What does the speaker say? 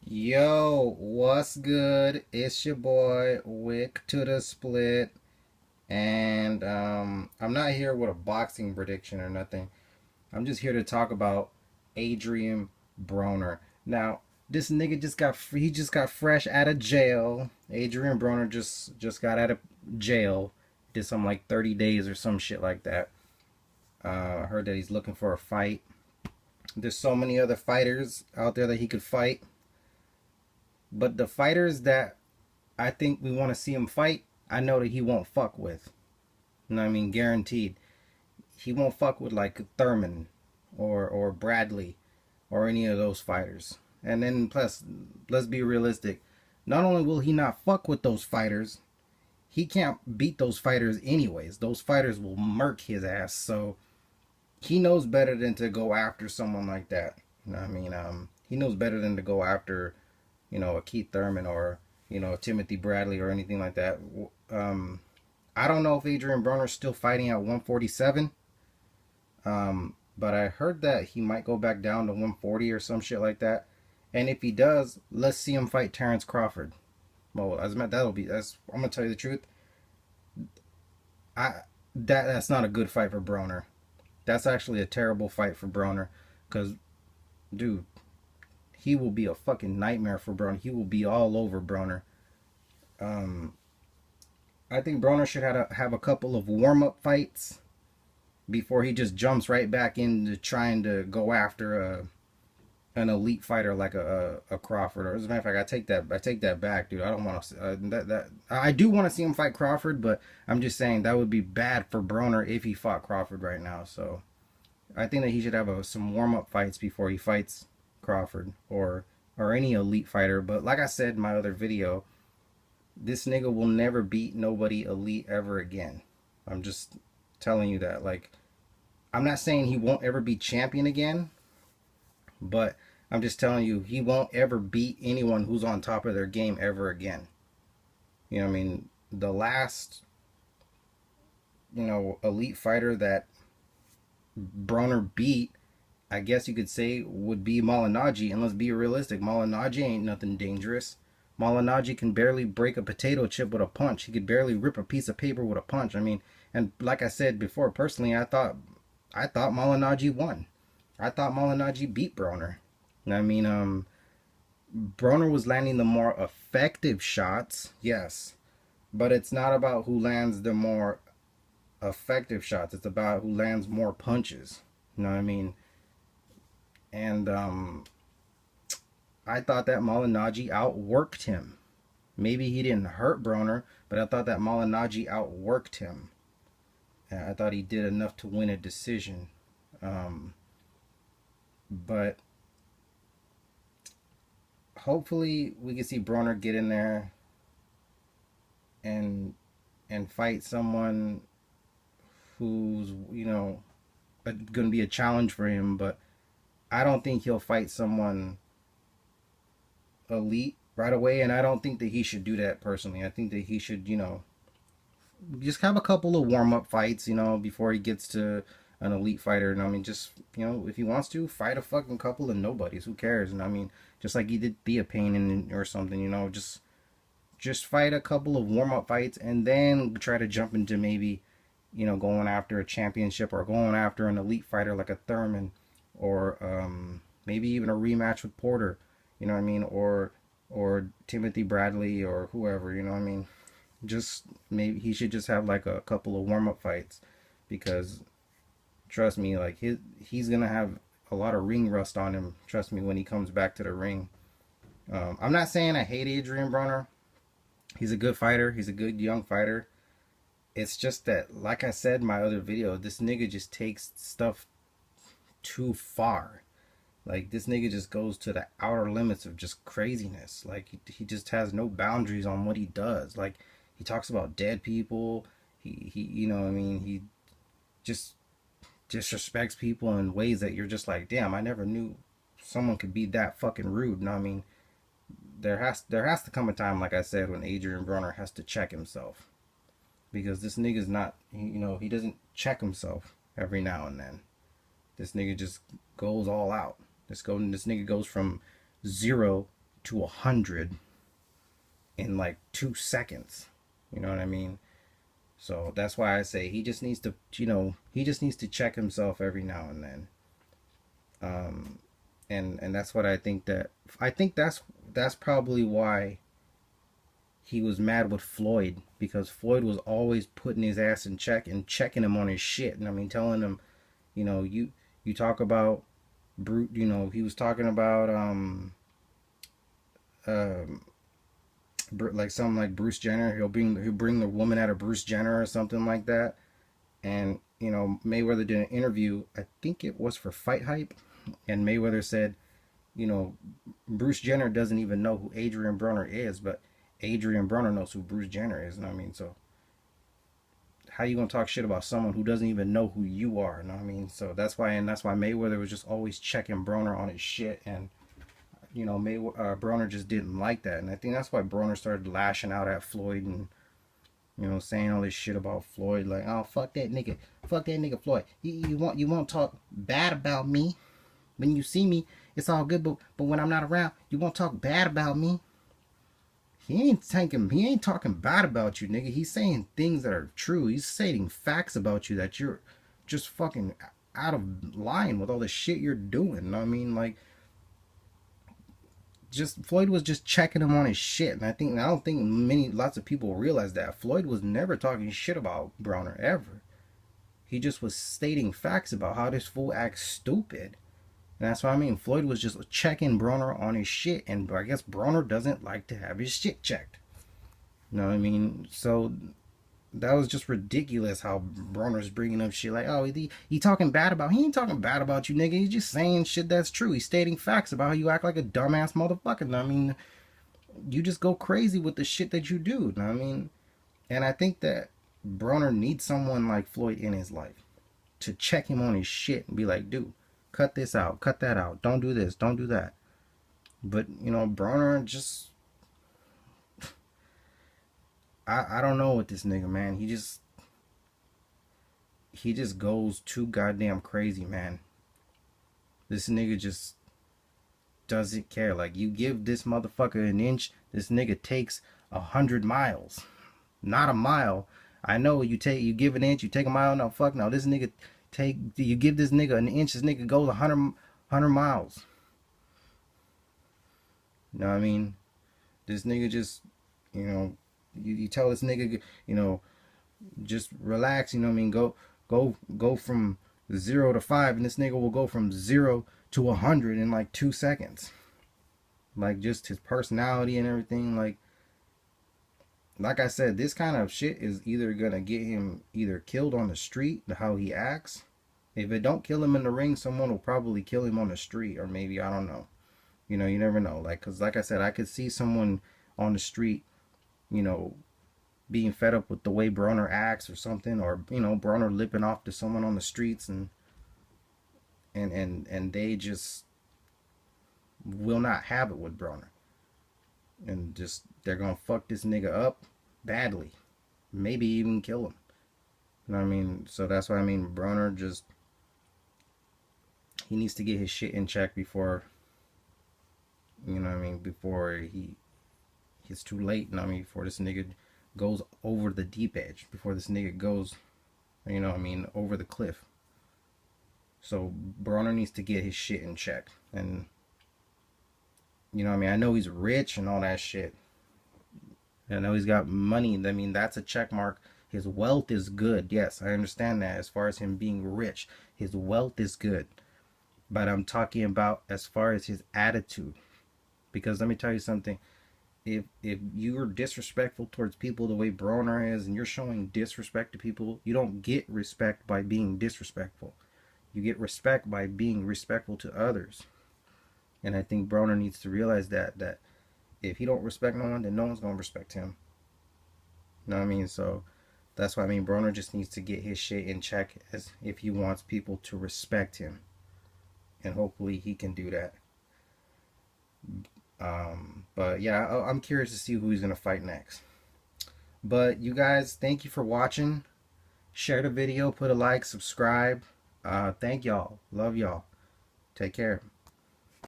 Yo, what's good? It's your boy Wick to the Split, and I'm not here with a boxing prediction or nothing. I'm just here to talk about Adrien Broner. Now, this nigga just got fresh out of jail. Adrien Broner just got out of jail. Did some like 30 days or some shit like that. I heard that he's looking for a fight. There's so many other fighters out there that he could fight. But the fighters that I think we want to see him fight, I know that he won't fuck with. You know what I mean? Guaranteed. He won't fuck with like Thurman or Bradley or any of those fighters. And then plus, let's be realistic. Not only will he not fuck with those fighters, he can't beat those fighters anyways. Those fighters will murk his ass. So he knows better than to go after someone like that. You know what I mean? He knows better than to go after, a Keith Thurman or, Timothy Bradley or anything like that. I don't know if Adrien Broner's still fighting at 147. But I heard that he might go back down to 140 or some shit like that. And if he does, let's see him fight Terrence Crawford. Well, I'm gonna tell you the truth. That's not a good fight for Broner. That's actually a terrible fight for Broner, cause dude, he will be a fucking nightmare for Broner. He will be all over Broner. Um, I think Broner should have a couple of warm up fights before he just jumps right back into trying to go after an elite fighter like a Crawford. Or as a matter of fact, I take that back, dude. I don't want to that I do want to see him fight Crawford, but I'm just saying that would be bad for Broner if he fought Crawford right now. So I think that he should have some warm up fights before he fights Crawford or any elite fighter. But like I said in my other video, this nigga will never beat nobody elite ever again. I'm just telling you that. Like, I'm not saying he won't ever be champion again, but I'm just telling you he won't ever beat anyone who's on top of their game ever again. You know what I mean? The last, elite fighter that Broner beat, I guess you could say, would be Malignaggi. And let's be realistic, Malignaggi ain't nothing dangerous. Malignaggi can barely break a potato chip with a punch. He could barely rip a piece of paper with a punch. I mean, and like I said before, personally, I thought Malignaggi won. I thought Malignaggi beat Broner. I mean, Broner was landing the more effective shots, yes, but it's not about who lands the more effective shots. It's about who lands more punches. You know what I mean? And I thought that Malignaggi outworked him. Maybe he didn't hurt Broner, but I thought that Malignaggi outworked him. And I thought he did enough to win a decision. But hopefully we can see Broner get in there and fight someone who's going to be a challenge for him. But I don't think he'll fight someone elite right away, and I don't think that he should do that personally. I think that he should, just have a couple of warm up fights, before he gets to an elite fighter. And I mean, just if he wants to fight a fucking couple of nobodies, who cares? And I mean, just like he did Theopain or something, just fight a couple of warm up fights and then try to jump into maybe, going after a championship or going after an elite fighter like a Thurman or maybe even a rematch with Porter. You know what I mean? Or Timothy Bradley or whoever, you know what I mean? Just maybe he should just have like a couple of warm up fights, because trust me, like he's gonna have a lot of ring rust on him. Trust me, when he comes back to the ring. I'm not saying I hate Adrien Broner. He's a good fighter. He's a good young fighter. It's just that, like I said in my other video, this nigga just takes stuff too far. Like, this nigga just goes to the outer limits of just craziness. Like, he just has no boundaries on what he does. Like, he talks about dead people. He you know what I mean? He just disrespects people in ways that you're just like, damn, I never knew someone could be that fucking rude. You know what I mean? There has to come a time, like I said, when Adrien Broner has to check himself. Because this nigga's not, he doesn't check himself every now and then. This nigga just goes all out. This nigga goes from 0 to 100 in like 2 seconds. You know what I mean? So that's why I say he just needs to, he just needs to check himself every now and then. And that's what I think that's probably why he was mad with Floyd, because Floyd was always putting his ass in check and checking him on his shit. And I mean, telling him, you talk about brute, he was talking about um like something like Bruce Jenner. He'll bring the woman out of Bruce Jenner or something like that. And Mayweather did an interview. I think it was for Fight Hype, and Mayweather said, Bruce Jenner doesn't even know who Adrien Broner is, but Adrien Broner knows who Bruce Jenner is. You know what I mean? So how you gonna talk shit about someone who doesn't even know who you are? You know what I mean? So that's why Mayweather was just always checking Broner on his shit, and Broner just didn't like that, and I think that's why Broner started lashing out at Floyd and saying all this shit about Floyd, like, oh, fuck that nigga Floyd. You won't talk bad about me when you see me. It's all good, but when I'm not around, you won't talk bad about me. He ain't talking bad about you, nigga. He's saying things that are true. He's saying facts about you that you're just fucking out of line with all the shit you're doing. You know what I mean? Like, just Floyd was just checking him on his shit, and I don't think lots of people realize that Floyd was never talking shit about Broner ever. He just was stating facts about how this fool acts stupid, and that's what I mean. Floyd was just checking Broner on his shit, and I guess Broner doesn't like to have his shit checked. You know what I mean? So that was just ridiculous how Broner's bringing up shit like, oh, he talking bad about. He ain't talking bad about you, nigga. He's just saying shit that's true. He's stating facts about how you act like a dumbass motherfucker. I mean, you just go crazy with the shit that you do. I mean, and I think that Broner needs someone like Floyd in his life to check him on his shit and be like, dude, cut this out, cut that out, don't do this, don't do that. But Broner just, I don't know with this nigga, man. He just goes too goddamn crazy, man. This nigga just doesn't care. Like, you give this motherfucker an inch, this nigga takes 100 miles. Not a mile. I know you give an inch, you take a mile. No, fuck no. This nigga you give this nigga an inch, this nigga goes 100 miles. You know what I mean? This nigga just, you tell this nigga, just relax, you know what I mean? Go from 0 to 5, and this nigga will go from 0 to 100 in like 2 seconds. Like, just his personality and everything. Like I said, this kind of shit is either gonna get him either killed on the street, how he acts. If it don't kill him in the ring, someone will probably kill him on the street, or maybe, I don't know. You never know. Because like I said, I could see someone on the street, being fed up with the way Broner acts or something, or Broner lipping off to someone on the streets, and they just will not have it with Broner, and just they're gonna fuck this nigga up badly, maybe even kill him. You know what I mean? So that's what I mean. Broner just, he needs to get his shit in check before, before it's too late. You know what I mean? Before this nigga goes over the deep edge, before this nigga goes, over the cliff. So Broner needs to get his shit in check. And I know he's rich and all that shit. I know he's got money. I mean, that's a check mark. His wealth is good. Yes, I understand that. As far as him being rich, his wealth is good. But I'm talking about as far as his attitude. Because let me tell you something. If you're disrespectful towards people the way Broner is, and you're showing disrespect to people, you don't get respect by being disrespectful. You get respect by being respectful to others. And I think Broner needs to realize that if he don't respect no one, then no one's gonna respect him. You know what I mean? So that's why Broner just needs to get his shit in check, as if he wants people to respect him. And hopefully he can do that. But yeah, I'm curious to see who he's gonna fight next. But you guys, thank you for watching. Share the video, put a like, subscribe. Thank y'all. Love y'all. Take care.